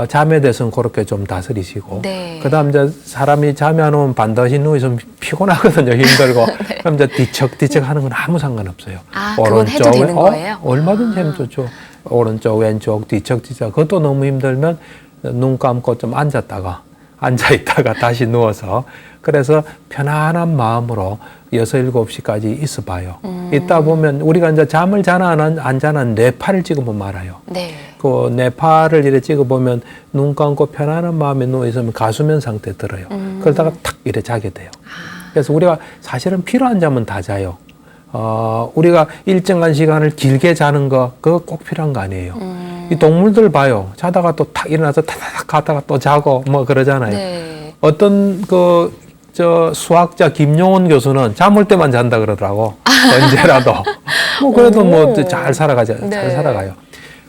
잠에 대해서는 그렇게 좀 다스리시고 네. 그다음 이제 사람이 잠이 안 오면 반드시 누워 있으면 피곤하거든요. 힘들고 네. 그럼 이제 뒤척뒤척 하는 건 아무 상관없어요. 그건 해도 되는 거예요? 얼마든지 하면 좋죠. 오른쪽 왼쪽 뒤척뒤척 그것도 너무 힘들면 눈 감고 좀 앉아 있다가 다시 누워서 그래서 편안한 마음으로 6, 7시까지 있어 봐요. 있다 보면 우리가 이제 잠을 자나 안 자나 뇌파를 찍어보면 알아요. 네. 그 뇌파를 이렇게 찍어보면 눈 감고 편안한 마음에 누워 있으면 가수면 상태 들어요. 그러다가 탁 이렇게 자게 돼요. 그래서 우리가 사실은 필요한 잠은 다 자요. 우리가 일정한 시간을 길게 자는 거 그거 꼭 필요한 거 아니에요. 이 동물들 봐요. 자다가 또 탁 일어나서 타닥 가다가 또 자고 뭐 그러잖아요. 네. 어떤 수학자 김용원 교수는 잠올 때만 잔다 그러더라고. 언제라도. 뭐 그래도 뭐 잘 네. 살아가요.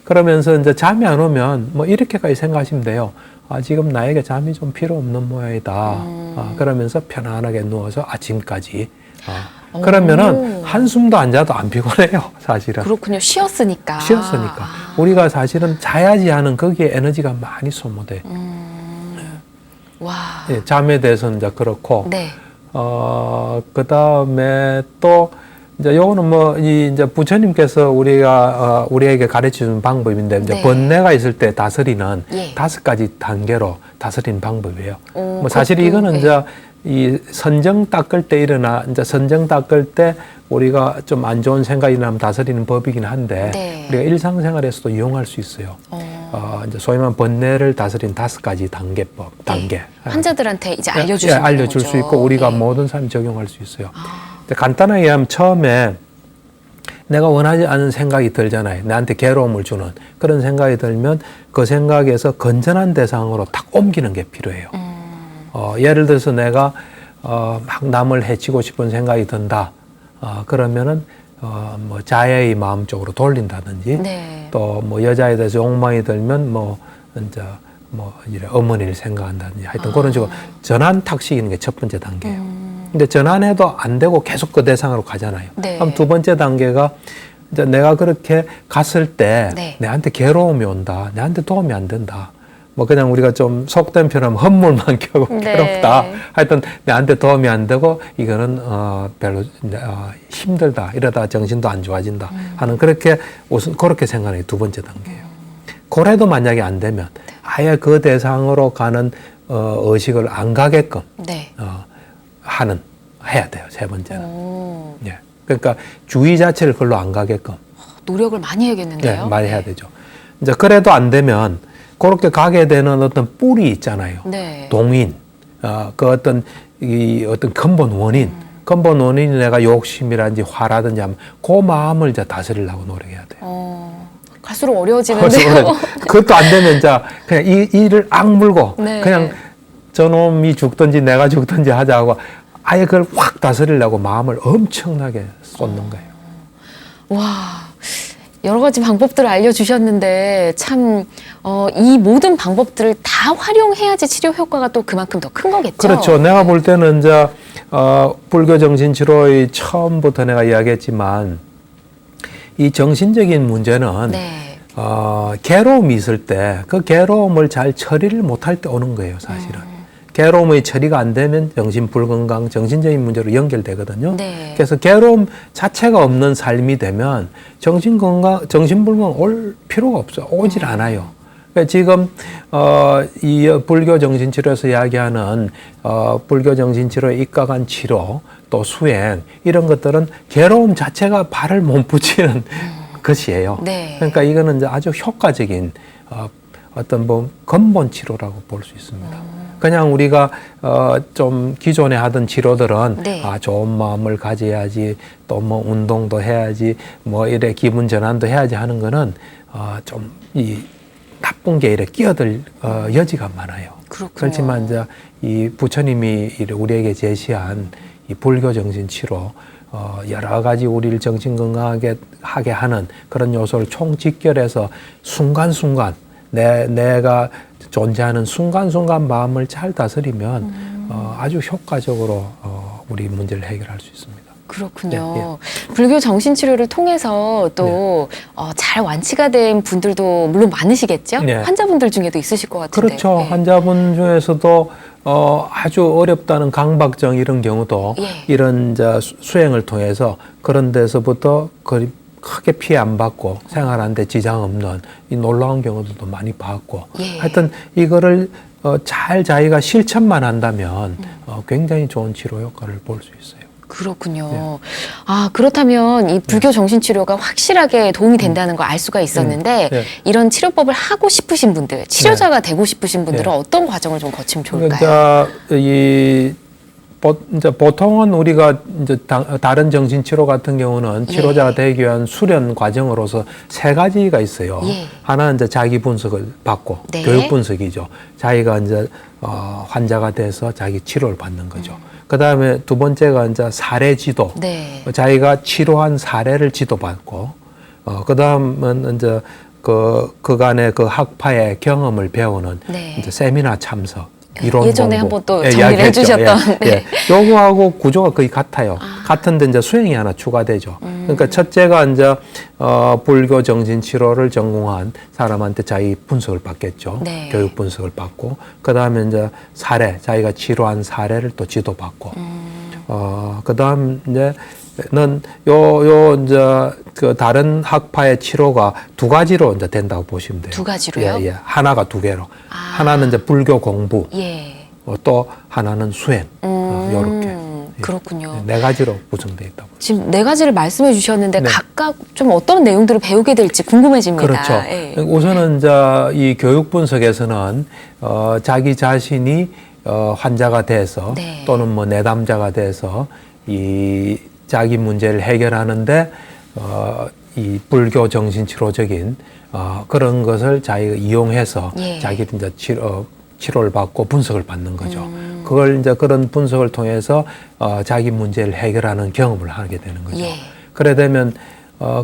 그러면서 이제 잠이 안 오면 뭐 이렇게까지 생각하시면 돼요. 지금 나에게 잠이 좀 필요 없는 모양이다. 그러면서 편안하게 누워서 아침까지. 그러면은 한숨도 안 자도 안 피곤해요, 사실은. 그렇군요. 쉬었으니까. 우리가 사실은 자야지 하는 거기에 에너지가 많이 소모돼. 와. 예, 잠에 대해서는 이제 그렇고. 네. 그 다음에 또, 이제 요거는 뭐 이제 부처님께서 우리에게 가르쳐 준 방법인데 이제 네. 번뇌가 있을 때 다스리는 예. 5가지 단계로 다스리는 방법이에요. 오, 뭐 사실 그것도, 이거는 예. 이제 이 선정 닦을 때 이제 선정 닦을 때 우리가 좀 안 좋은 생각이 나면 다스리는 법이긴 한데 네. 우리가 일상생활에서도 이용할 수 있어요. 이제 소위 말하면 번뇌를 다스리는 5가지 단계. 환자들한테 이제 예, 알려주시는 알려줄 거죠. 수 있고 우리가 예. 모든 사람이 적용할 수 있어요. 근데 간단하게 하면 처음에 내가 원하지 않은 생각이 들잖아요. 나한테 괴로움을 주는 그런 생각이 들면 그 생각에서 건전한 대상으로 딱 옮기는 게 필요해요. 예를 들어서 내가 막 남을 해치고 싶은 생각이 든다. 그러면은 뭐 자애의 마음 쪽으로 돌린다든지 네. 또 뭐 여자에 대해서 욕망이 들면 뭐 이제 뭐 이래 어머니를 생각한다든지 하여튼 그런 식으로 전환 탁시키는 게 첫 번째 단계예요. 근데 전환해도 안 되고 계속 그 대상으로 가잖아요. 네. 그럼 두 번째 단계가 이제 내가 그렇게 갔을 때 네. 내한테 괴로움이 온다. 내한테 도움이 안 된다. 뭐 그냥 우리가 좀 속된 표현하면 헛물만 켜고 네. 괴롭다. 하여튼 내한테 도움이 안 되고 이거는 별로 힘들다. 이러다 정신도 안 좋아진다. 하는 그렇게 우선 그렇게 생각하는 게 두 번째 단계예요. 그래도 만약에 안 되면 아예 그 대상으로 가는 의식을 안 가게끔 네. 해야 돼요. 세 번째는. 오, 예. 그러니까 주의 자체를 그걸로 안 가게끔 노력을 많이 해야겠는데요. 예, 많이 해야 되죠. 이제 그래도 안 되면 그렇게 가게 되는 어떤 뿌리 있잖아요. 네. 동인, 그 어떤 근본 원인, 근본 원인이 내가 욕심이라든지 화라든지 하면 그 마음을 이제 다스리려고 노력해야 돼요. 갈수록 어려워지는데요. 그것도 안 되면 이제 그냥 이 일을 악물고 네. 그냥 저놈이 죽든지 내가 죽든지 하자고 아예 그걸 확 다스리려고 마음을 엄청나게 쏟는 거예요. 와, 여러 가지 방법들을 알려주셨는데 참 이 모든 방법들을 다 활용해야지 치료 효과가 또 그만큼 더 큰 거겠죠? 그렇죠. 내가 볼 때는 이제 불교 정신치료의 처음부터 내가 이야기했지만 이 정신적인 문제는 네. 괴로움이 있을 때 그 괴로움을 잘 처리를 못할 때 오는 거예요, 사실은. 괴로움의 처리가 안 되면 정신 불건강, 정신적인 문제로 연결되거든요. 네. 그래서 괴로움 자체가 없는 삶이 되면 정신 건강, 정신 불건강 올 필요가 없어요. 오질 않아요. 그러니까 지금 이 불교 정신치료에서 이야기하는 불교 정신치료에 입각한 치료 또 수행 이런 것들은 괴로움 자체가 발을 못 붙이는 것이에요. 네. 그러니까 이거는 이제 아주 효과적인 어떤 뭐 근본 치료라고 볼 수 있습니다. 그냥 우리가 좀 기존에 하던 치료들은 네. 좋은 마음을 가져야지 또 뭐 운동도 해야지 뭐 이래 기분 전환도 해야지 하는 거는 좀 이 나쁜 게 이래 끼어들 여지가 많아요. 그렇군요. 그렇지만 이제 이 부처님이 우리에게 제시한 이 불교 정신 치료 여러 가지 우리를 정신 건강하게 하게 하는 그런 요소를 총집결해서 순간순간 내가 존재하는 순간순간 마음을 잘 다스리면 아주 효과적으로 우리 문제를 해결할 수 있습니다. 그렇군요. 불교 정신치료를 통해서 또 잘 완치가 된 분들도 물론 많으시겠죠? 네. 환자분들 중에도 있으실 것 같은데. 그렇죠. 네. 환자분 중에서도 아주 어렵다는 강박증 이런 경우도 예. 이런 이제 수행을 통해서 그런 데서부터 크게 피해 안 받고 생활하는데 지장 없는 이 놀라운 경우들도 많이 봤고 예. 하여튼 이거를 잘 자기가 실천만 한다면 굉장히 좋은 치료 효과를 볼 수 있어요. 그렇군요. 네. 아, 그렇다면 이 불교 정신치료가 확실하게 도움이 된다는 걸 알 수가 있었는데 네. 이런 치료법을 하고 싶으신 분들, 치료자가 되고 싶으신 분들은 네. 어떤 과정을 좀 거치면 좋을까요? 그러니까 이제 보통은 우리가 이제 다른 정신치료 같은 경우는 치료자가 되기 위한 수련 과정으로서 3가지가 있어요. 예. 하나는 이제 자기 분석을 받고 네. 교육 분석이죠. 자기가 이제 환자가 돼서 자기 치료를 받는 거죠. 그 다음에 두 번째가 이제 사례 지도. 네. 자기가 치료한 사례를 지도받고, 그 다음은 이제 그간의 그 학파의 경험을 배우는 네. 이제 세미나 참석. 이론 예전에 공부. 한번 또 예, 정리를 이야기했죠. 해주셨던. 예, 예. 요거하고 구조가 거의 같아요. 같은데 이제 수행이 하나 추가되죠. 그러니까 첫째가 이제 불교 정신치료를 전공한 사람한테 자기 분석을 받겠죠. 네. 교육 분석을 받고 그 다음에 이제 사례, 자기가 치료한 사례를 또 지도받고. 그 다음 이제 이제 그 다른 학파의 치료가 두 가지로 이제 된다고 보시면 돼요. 두 가지로요? 예, 예. 하나가 두 개로. 하나는 이제 불교 공부, 예. 또 하나는 수행. 요렇게. 예. 그렇군요. 네 가지로 구성되어 있다고. 지금 네 가지를 말씀해 주셨는데 네. 각각 좀 어떤 내용들을 배우게 될지 궁금해집니다. 그렇죠. 예. 우선은 이제 이 교육 분석에서는 자기 자신이 환자가 돼서 네. 또는 뭐 내담자가 돼서 이 자기 문제를 해결하는데 이 불교 정신치료적인 그런 것을 자기가 이용해서 예. 자기 이제 치료를 받고 분석을 받는 거죠. 그걸 이제 그런 분석을 통해서 자기 문제를 해결하는 경험을 하게 되는 거죠. 예. 그래 되면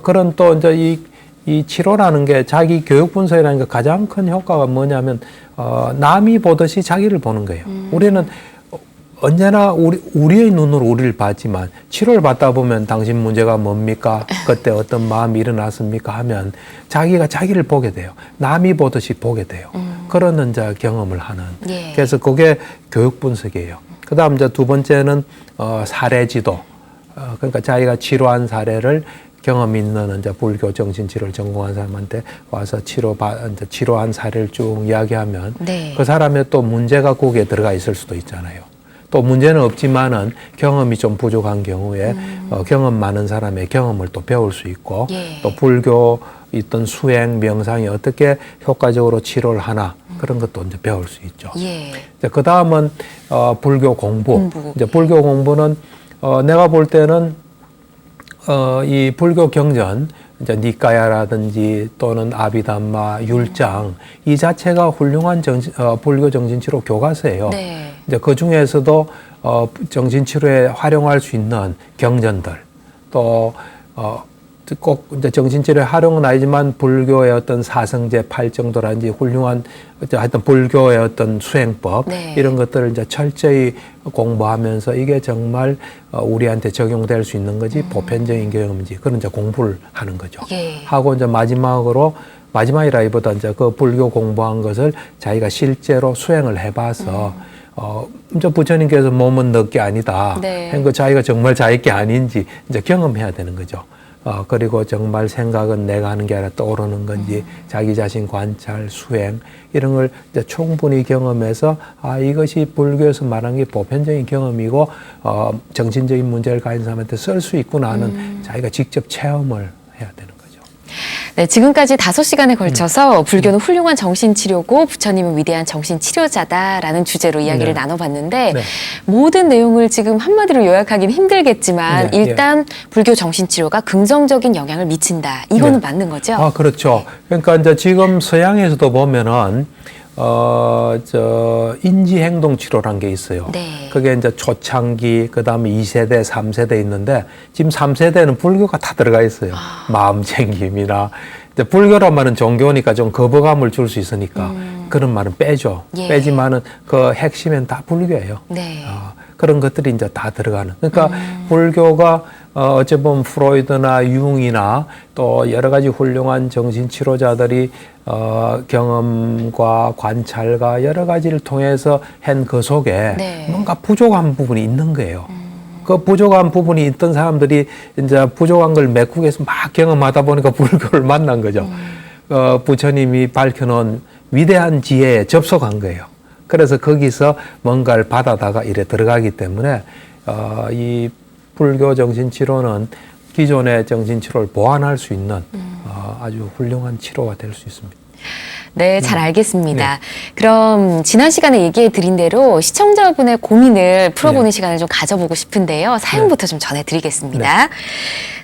그런 또 이제 이 치료라는 게 자기 교육 분석이라는 게 가장 큰 효과가 뭐냐면 남이 보듯이 자기를 보는 거예요. 우리는 언제나 우리의 눈으로 우리를 봤지만 치료를 받다 보면 당신 문제가 뭡니까? 그때 어떤 마음이 일어났습니까? 하면 자기가 자기를 보게 돼요. 남이 보듯이 보게 돼요. 그런 이제 경험을 하는. 예. 그래서 그게 교육 분석이에요. 그다음 이제 두 번째는 사례 지도. 그러니까 자기가 치료한 사례를 경험 있는 이제 불교 정신치료를 전공한 사람한테 와서 치료한 사례를 쭉 이야기하면 네. 그 사람의 또 문제가 거기에 들어가 있을 수도 있잖아요. 또 문제는 없지만은 경험이 좀 부족한 경우에 경험 많은 사람의 경험을 또 배울 수 있고 예. 또 불교 있던 수행 명상이 어떻게 효과적으로 치료를 하나 그런 것도 이제 배울 수 있죠. 예. 그 다음은 불교 공부. 이제 불교 공부는 내가 볼 때는 이 불교 경전, 이제 니까야라든지 또는 아비담마, 율장 이 자체가 훌륭한 불교 정신치료 교과서예요. 네. 이제 그 중에서도 정신치료에 활용할 수 있는 경전들 또 꼭 이제 정신치료에 활용은 아니지만 불교의 어떤 사성제 8정도라든지 훌륭한 하여튼 불교의 어떤 수행법 네. 이런 것들을 이제 철저히 공부하면서 이게 정말 우리한테 적용될 수 있는 거지 보편적인 경험인지 그런 이제 공부를 하는 거죠. 예. 하고 이제 마지막이라기보다 이제 그 불교 공부한 것을 자기가 실제로 수행을 해봐서 이제 부처님께서 몸은 너게 아니다. 네. 한 거 자기가 정말 자기 아닌지 이제 경험해야 되는 거죠. 그리고 정말 생각은 내가 하는 게 아니라 떠오르는 건지 자기 자신 관찰, 수행 이런 걸 이제 충분히 경험해서 이것이 불교에서 말하는 게 보편적인 경험이고 정신적인 문제를 가진 사람한테 쓸 수 있구나 하는 자기가 직접 체험을 해야 되는 거죠. 네, 지금까지 5시간에 걸쳐서 불교는 훌륭한 정신치료고 부처님은 위대한 정신치료자다라는 주제로 이야기를 네. 나눠봤는데 네. 모든 내용을 지금 한마디로 요약하기는 힘들겠지만 네, 일단 불교 정신치료가 긍정적인 영향을 미친다. 이거는 네. 맞는 거죠? 그렇죠. 그러니까 이제 지금 서양에서도 보면은 인지행동 치료라는 게 있어요. 네. 그게 이제 초창기, 그 다음에 2세대, 3세대 있는데, 지금 3세대는 불교가 다 들어가 있어요. 마음 챙김이나. 이제 불교란 말은 종교니까 좀 거부감을 줄 수 있으니까, 그런 말은 빼죠. 예. 빼지만은 그 핵심은 다 불교예요. 네. 그런 것들이 이제 다 들어가는. 그러니까 불교가 어찌 보면 프로이드나 융이나 또 여러 가지 훌륭한 정신치료자들이 경험과 관찰과 여러 가지를 통해서 한 그 속에 네. 뭔가 부족한 부분이 있는 거예요. 그 부족한 부분이 있던 사람들이 이제 부족한 걸 메꾸기위해서 막 경험하다 보니까 불교를 만난 거죠. 부처님이 밝혀놓은 위대한 지혜에 접속한 거예요. 그래서 거기서 뭔가를 받아다가 이래 들어가기 때문에 이 불교 정신치료는 기존의 정신치료를 보완할 수 있는 아주 훌륭한 치료가 될 수 있습니다. 네, 잘 알겠습니다. 네. 그럼 지난 시간에 얘기해 드린 대로 시청자분의 고민을 풀어보는 네. 시간을 좀 가져보고 싶은데요. 사연부터 좀 전해드리겠습니다. 네.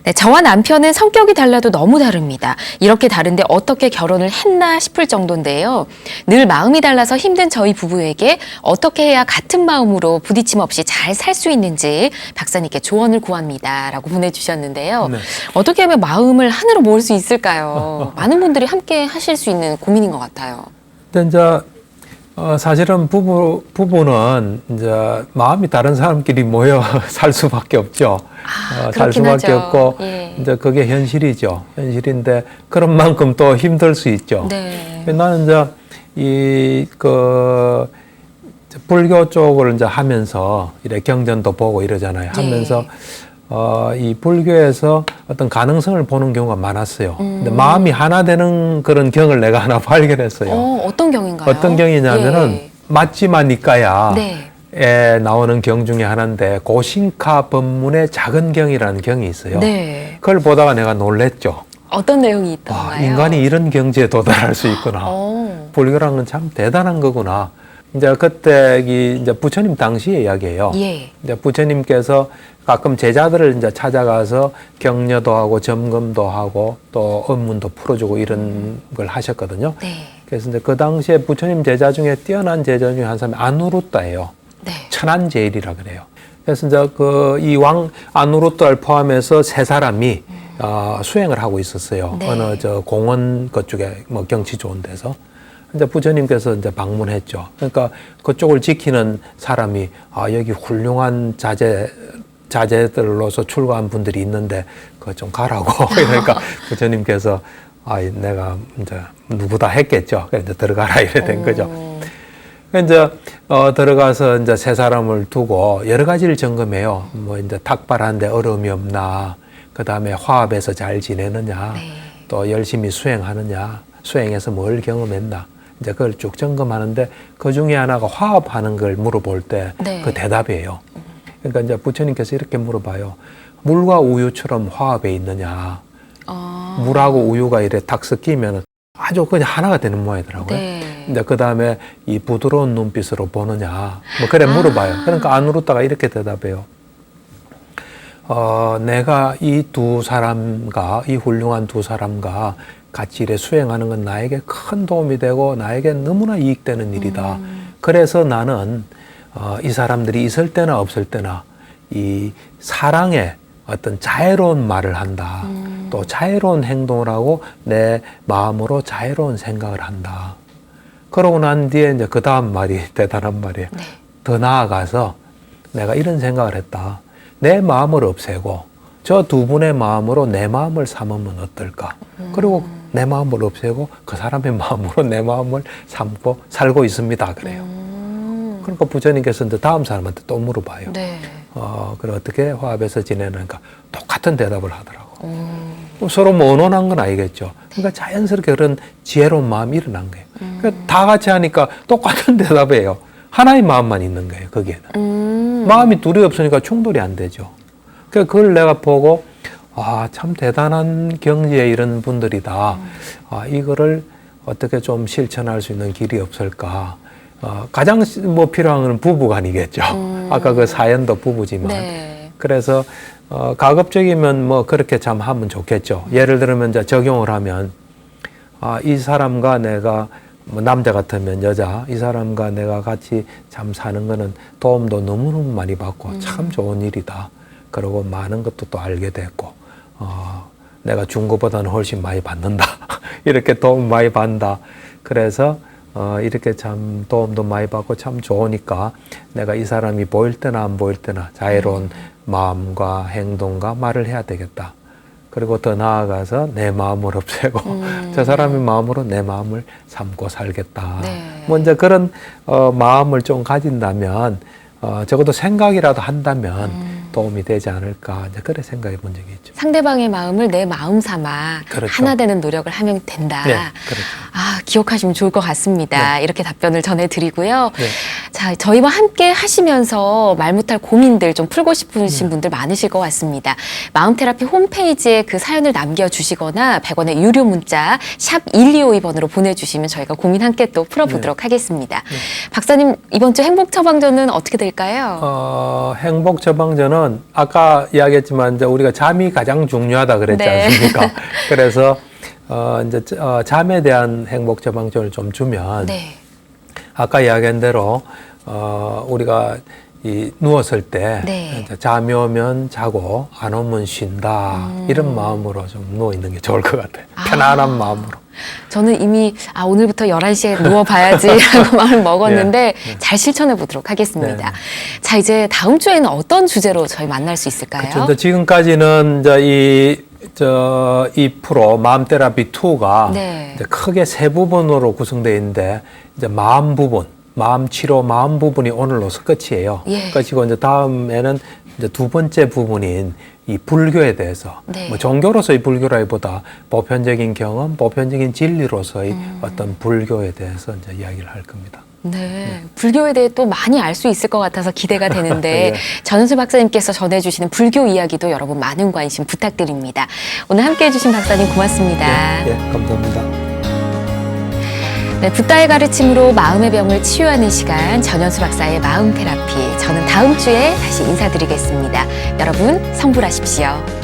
네, 저와 남편은 성격이 달라도 너무 다릅니다. 이렇게 다른데 어떻게 결혼을 했나 싶을 정도인데요. 늘 마음이 달라서 힘든 저희 부부에게 어떻게 해야 같은 마음으로 부딪힘 없이 잘 살 수 있는지 박사님께 조언을 구합니다. 라고 보내주셨는데요. 네. 어떻게 하면 마음을 하나로 모을 수 있을까요? 많은 분들이 함께 하실 수 있는 고민인 것 같아요. 근데 이제 사실은 부부는 이제 마음이 다른 사람끼리 모여 살 수밖에 없죠. 살 그렇긴 수밖에 하죠. 없고 예. 이제 그게 현실이죠. 현실인데 그런 만큼 또 힘들 수 있죠. 네. 나는 이제 불교 쪽을 이제 하면서 이래 경전도 보고 이러잖아요. 하면서 이 불교에서 어떤 가능성을 보는 경우가 많았어요. 근데 마음이 하나 되는 그런 경을 내가 하나 발견했어요. 어떤 경인가요? 어떤 경이냐면은 예. 맞지만 니까야. 네. 에 나오는 경 중에 하나인데 고신카 법문의 작은 경이라는 경이 있어요. 네. 그걸 보다가 내가 놀랬죠. 어떤 내용이 있던가요? 인간이 이런 경지에 도달할 수 있구나. 불교라는 건 참 대단한 거구나. 이제 그때 이제 부처님 당시의 이야기예요. 예. 이제 부처님께서 가끔 제자들을 이제 찾아가서 격려도 하고 점검도 하고 또 업문도 풀어주고 이런 걸 하셨거든요. 네. 그래서 이제 그 당시에 부처님 제자 중에 뛰어난 제자 중에 한 사람이 아누루따예요. 네. 천안제일이라 그래요. 그래서 이제 이 왕 아누루따를 포함해서 세 사람이 수행을 하고 있었어요. 네. 어느 공원 그쪽에 뭐 경치 좋은 데서. 이제 부처님께서 이제 방문했죠. 그러니까 그쪽을 지키는 사람이 여기 훌륭한 자제들로서 출가한 분들이 있는데 그거 좀 가라고. 그러니까 부처님께서 내가 이제 누구다 했겠죠. 그래서 이제 들어가라 이래 된 거죠. 이제 들어가서 이제 세 사람을 두고 여러 가지를 점검해요. 뭐 이제 탁발하는데 어려움이 없나, 그 다음에 화합해서 잘 지내느냐, 네. 또 열심히 수행하느냐, 수행해서 뭘 경험했나, 이제 그걸 쭉 점검하는데 그 중에 하나가 화합하는 걸 물어볼 때 네. 그 대답이에요. 그러니까 이제 부처님께서 이렇게 물어봐요. 물과 우유처럼 화합해 있느냐, 물하고 우유가 이래 탁 섞이면 아주 그냥 하나가 되는 모양이더라고요. 네. 이제 그 다음에 이 부드러운 눈빛으로 보느냐, 뭐 그래 물어봐요. 그러니까 아누루따가 이렇게 대답해요. 내가 이 두 사람과 이 훌륭한 두 사람과 같이 이래 수행하는 건 나에게 큰 도움이 되고 나에게 너무나 이익되는 일이다. 그래서 나는 이 사람들이 있을 때나 없을 때나 이 사랑의 어떤 자애로운 말을 한다. 또 자애로운 행동을 하고 내 마음으로 자애로운 생각을 한다. 그러고 난 뒤에 이제 그 다음 말이 대단한 말이에요. 네. 더 나아가서 내가 이런 생각을 했다. 내 마음을 없애고 저 두 분의 마음으로 내 마음을 삼으면 어떨까? 그리고 내 마음을 없애고 그 사람의 마음으로 내 마음을 삼고 살고 있습니다. 그래요. 그러니까 부처님께서 이제 다음 사람한테 또 물어봐요. 네. 그래 어떻게 화합해서 지내는가? 똑같은 대답을 하더라고. 서로 뭐 언론한 건 아니겠죠. 그러니까 자연스럽게 그런 지혜로운 마음이 일어난 거예요. 그러니까 다 같이 하니까 똑같은 대답이에요. 하나의 마음만 있는 거예요, 거기에는. 마음이 둘이 없으니까 충돌이 안 되죠. 그러니까 그걸 내가 보고, 참 대단한 경지에 이런 분들이다. 이거를 어떻게 좀 실천할 수 있는 길이 없을까. 가장 뭐 필요한 건 부부간이겠죠. 아까 그 사연도 부부지만. 네. 그래서 가급적이면 뭐 그렇게 참 하면 좋겠죠. 예를 들면 이제 적용을 하면 이 사람과 내가 뭐 남자 같으면 여자, 이 사람과 내가 같이 참 사는 거는 도움도 너무너무 많이 받고 참 좋은 일이다. 그리고 많은 것도 또 알게 됐고 내가 준 것보다는 훨씬 많이 받는다. 이렇게 도움 많이 받는다. 그래서 이렇게 참 도움도 많이 받고 참 좋으니까 내가 이 사람이 보일 때나 안 보일 때나 자애로운 마음과 행동과 말을 해야 되겠다. 그리고 더 나아가서 내 마음을 없애고 저 사람의 마음으로 내 마음을 삼고 살겠다. 네. 뭐 이제 그런 마음을 좀 가진다면 적어도 생각이라도 한다면 도움이 되지 않을까 이제 그래 생각해 본 적이 있죠. 상대방의 마음을 내 마음 삼아 그렇죠. 하나 되는 노력을 하면 된다. 네, 그렇죠. 기억하시면 좋을 것 같습니다. 이렇게 답변을 전해드리고요. 네. 자, 저희와 함께 하시면서 말 못할 고민들 좀 풀고 싶으신 분들 많으실 것 같습니다. 마음테라피 홈페이지에 그 사연을 남겨주시거나 100원의 유료 문자 샵 1252번으로 보내주시면 저희가 고민 함께 또 풀어보도록 하겠습니다. 박사님, 이번 주 행복처방전은 어떻게 될까요? 행복 처방전은 아까 이야기했지만 이제 우리가 잠이 가장 중요하다 그랬지 네. 않습니까? 그래서 이제 잠에 대한 행복 처방전을 좀 주면 네. 아까 이야기한 대로 우리가 누웠을 때 네. 이제 잠이 오면 자고 안 오면 쉰다 이런 마음으로 좀 누워 있는 게 좋을 것 같아요. 편안한 마음으로. 저는 이미 오늘부터 11시에 누워봐야지라고 마음을 먹었는데 잘 실천해 보도록 하겠습니다. 네. 자, 이제 다음 주에는 어떤 주제로 저희 만날 수 있을까요? 그렇죠. 지금까지는 이제 이 프로 마음 테라피 2가 네. 이제 크게 세 부분으로 구성되어 있는데 이제 마음 부분, 마음 치료, 마음 부분이 오늘로서 끝이에요. 예. 끝이고 이제 다음에는 이제 두 번째 부분인 이 불교에 대해서 네. 뭐 종교로서의 불교라기보다 보편적인 경험, 보편적인 진리로서의 어떤 불교에 대해서 이제 이야기를 할 겁니다. 네, 불교에 대해 또 많이 알 수 있을 것 같아서 기대가 되는데 예. 전은수 박사님께서 전해주시는 불교 이야기도 여러분 많은 관심 부탁드립니다. 오늘 함께해 주신 박사님 고맙습니다. 예, 감사합니다. 네, 붓다의 가르침으로 마음의 병을 치유하는 시간 전현수 박사의 마음 테라피. 저는 다음 주에 다시 인사드리겠습니다. 여러분 성불하십시오.